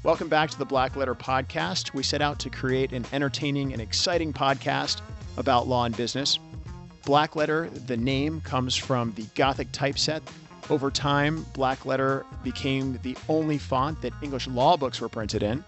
Welcome back to the Black Letter Podcast. We set out to create an entertaining and exciting podcast about law and business. Black Letter, the name, comes from the Gothic typeset. Over time, Black Letter became the only font that English law books were printed in.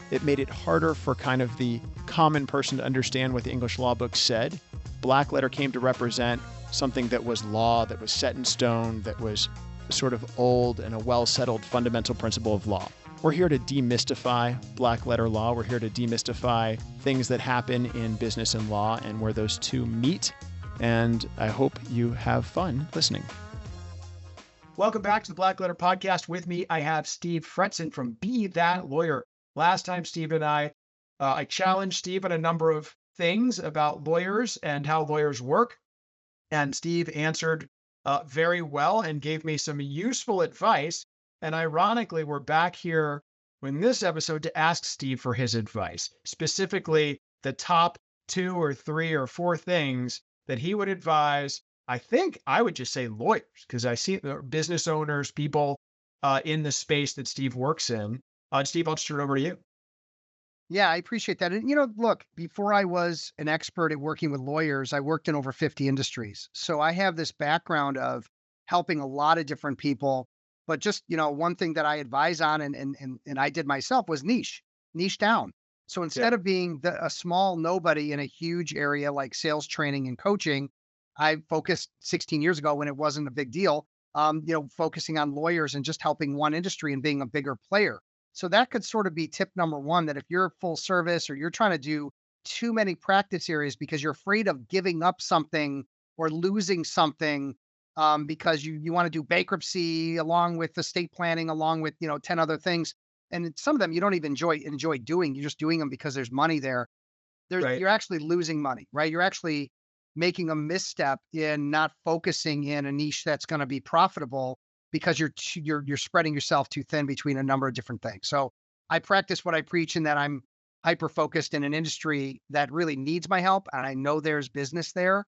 It made it harder for kind of the common person to understand what the English law books said. Black Letter came to represent something that was law, that was set in stone, that was sort of old and a well-settled fundamental principle of law. We're here to demystify black letter law. We're here to demystify things that happen in business and law and where those two meet. And I hope you have fun listening. Welcome back to the Black Letter Podcast. With me, I have Steve Fretzin from Be That Lawyer. Last time, Steve and I challenged Steve on a number of things about lawyers and how lawyers work. And Steve answered very well and gave me some useful advice. And ironically, we're back here in this episode to ask Steve for his advice, specifically the top 2 or 3 or 4 things that he would advise. I think I would just say lawyers, because I see business owners, people in the space that Steve works in. Steve, I'll just turn it over to you. Yeah, I appreciate that. And, look, before I was an expert at working with lawyers, I worked in over 50 industries. So I have this background of helping a lot of different people. But just, one thing that I advise on and I did myself was niche down. So instead of being a small nobody in a huge area like sales training and coaching, I focused 16 years ago when it wasn't a big deal, focusing on lawyers and just helping one industry and being a bigger player. So that could sort of be tip number 1, that if you're full service or you're trying to do too many practice areas because you're afraid of giving up something or losing something, because you want to do bankruptcy along with estate planning, along with, 10 other things. And some of them you don't even enjoy doing. You're just doing them because there's money there. Right. You're actually losing money, right? You're actually making a misstep in not focusing in a niche that's going to be profitable because you're spreading yourself too thin between a number of different things. So I practice what I preach in that I'm hyper-focused in an industry that really needs my help. And I know there's business there,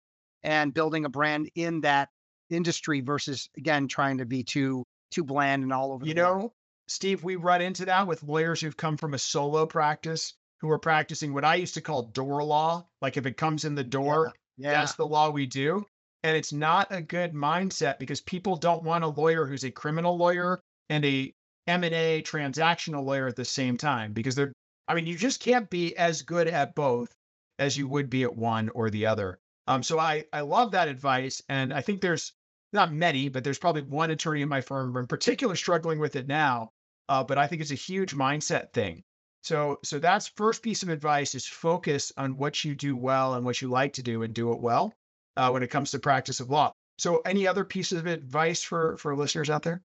and building a brand in that industry versus, again, trying to be too bland and all over the world. Steve, we run into that with lawyers who've come from a solo practice who are practicing what I used to call door law. Like if it comes in the door, that's the law we do. And it's not a good mindset, because people don't want a lawyer who's a criminal lawyer and a M&A transactional lawyer at the same time, because you just can't be as good at both as you would be at one or the other. So I love that advice. And I think there's not many, but there's probably one attorney in my firm in particular struggling with it now. But I think it's a huge mindset thing. So that's first piece of advice, is focus on what you do well and what you like to do and do it well when it comes to practice of law. So any other pieces of advice for listeners out there?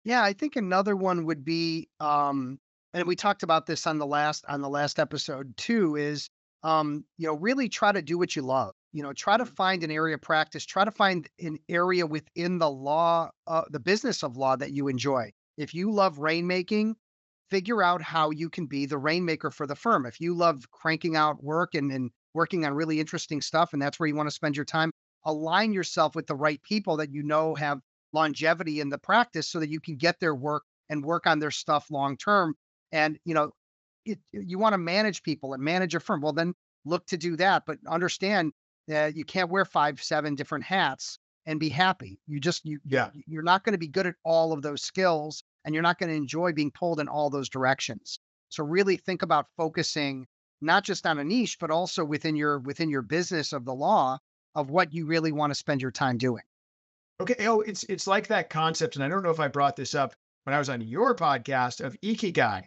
Yeah, I think another one would be, and we talked about this on the last episode too, is, really try to do what you love. Try to find an area of practice, try to find an area within the law, the business of law that you enjoy. If you love rainmaking, figure out how you can be the rainmaker for the firm. If you love cranking out work and working on really interesting stuff, and that's where you want to spend your time, align yourself with the right people that have longevity in the practice so that you can get their work and work on their stuff long term. And, you want to manage people and manage a firm. Well, then look to do that, but understand that you can't wear 5, 7 different hats and be happy. You're not going to be good at all of those skills, and you're not going to enjoy being pulled in all those directions. So really think about focusing not just on a niche, but also within your business of the law of what you really want to spend your time doing. Okay. Oh, it's like that concept. And I don't know if I brought this up when I was on your podcast, of Ikigai,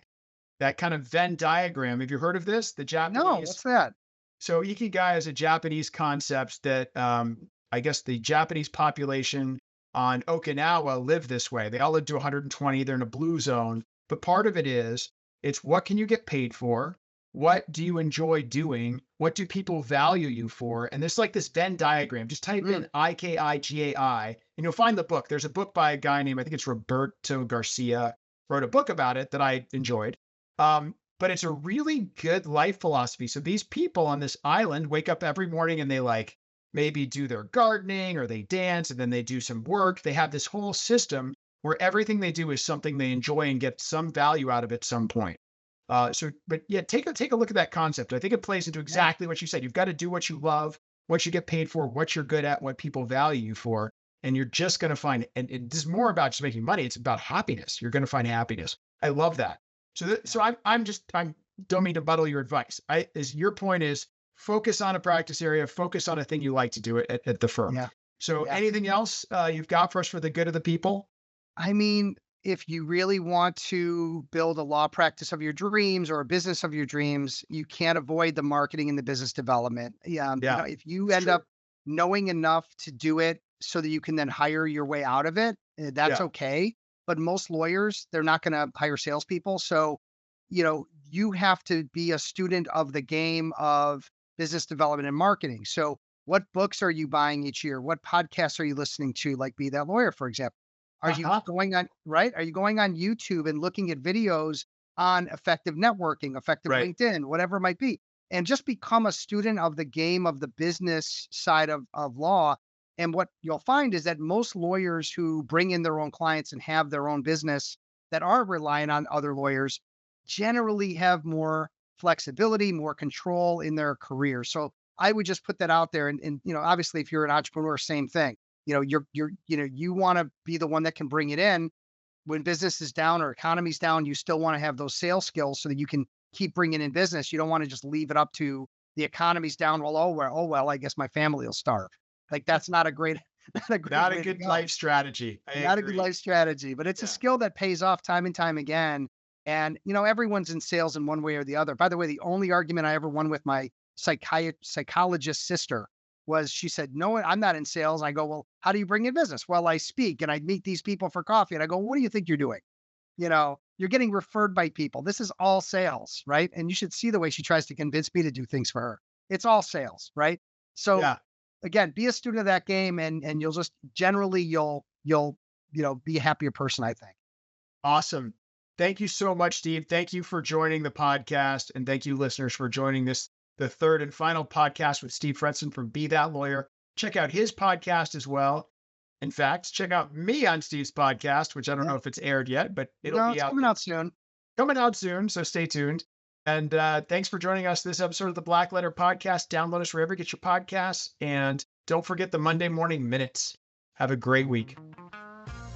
that kind of Venn diagram. Have you heard of this? The Japanese. No, what's that? So Ikigai is a Japanese concept that I guess the Japanese population on Okinawa live this way. They all live to 120. They're in a blue zone. But part of it is, it's what can you get paid for? What do you enjoy doing? What do people value you for? And there's like this Venn diagram. Just type in IKIGAI and you'll find the book. There's a book by a guy named, I think it's Roberto Garcia, wrote a book about it that I enjoyed. But it's a really good life philosophy. So these people on this island wake up every morning and they maybe do their gardening or they dance and then they do some work. They have this whole system where everything they do is something they enjoy and get some value out of at some point. But yeah, take a look at that concept. I think it plays into Yeah. exactly what you said. You've got to do what you love, what you get paid for, what you're good at, what people value you for, and you're just going to find. And it's more about just making money. It's about happiness. You're going to find happiness. I love that. So I'm don't mean to muddle your advice. Is your point is focus on a practice area, focus on a thing you like to do at the firm. Yeah. So Yeah. anything else you've got for us for the good of the people? I mean, if you really want to build a law practice of your dreams or a business of your dreams, you can't avoid the marketing and the business development. Yeah, Yeah, if you it's end true. up knowing enough to do it so that you can then hire your way out of it, that's Yeah, okay. But most lawyers, they're not going to hire salespeople. So, you have to be a student of the game of business development and marketing. So, what books are you buying each year? What podcasts are you listening to? Like Be That Lawyer, for example. Are you uh-huh. going on right? Are you going on YouTube and looking at videos on effective networking, effective Right. LinkedIn, whatever it might be? And just become a student of the game of the business side of law. And what you'll find is that most lawyers who bring in their own clients and have their own business that are relying on other lawyers generally have more flexibility, more control in their career. So I would just put that out there. And obviously, if you're an entrepreneur, same thing. You want to be the one that can bring it in when business is down or economy's down. You still want to have those sales skills so that you can keep bringing in business. You don't want to just leave it up to the economy's down. Well, I guess my family will starve. Like that's not a great, not a great Not a way to good go. life strategy. I Not a good agree. life strategy, but it's a Yeah. skill that pays off time and time again. And everyone's in sales in one way or the other. By the way, the only argument I ever won with my psychologist sister was she said, "No, I'm not in sales." I go, "Well, how do you bring in business?" "Well, I speak and I meet these people for coffee." And I go, "What do you think you're doing? You're getting referred by people. This is all sales, right?" And you should see the way she tries to convince me to do things for her. It's all sales, right? So Yeah. again, be a student of that game and you'll just generally you'll be a happier person, I think. Awesome. Thank you so much, Steve. Thank you for joining the podcast. And thank you, listeners, for joining the third and final podcast with Steve Fretzin from Be That Lawyer. Check out his podcast as well. In fact, check out me on Steve's podcast, which I don't Yeah. know if it's aired yet, but it'll No, be it's out coming out soon. coming out soon. So stay tuned. And thanks for joining us this episode of the Black Letter Podcast. Download us wherever you get your podcasts. And don't forget the Monday Morning Minutes. Have a great week.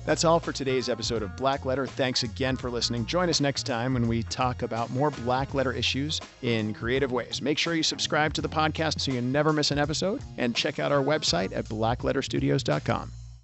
That's all for today's episode of Black Letter. Thanks again for listening. Join us next time when we talk about more Black Letter issues in creative ways. Make sure you subscribe to the podcast so you never miss an episode, and check out our website at blackletterstudios.com.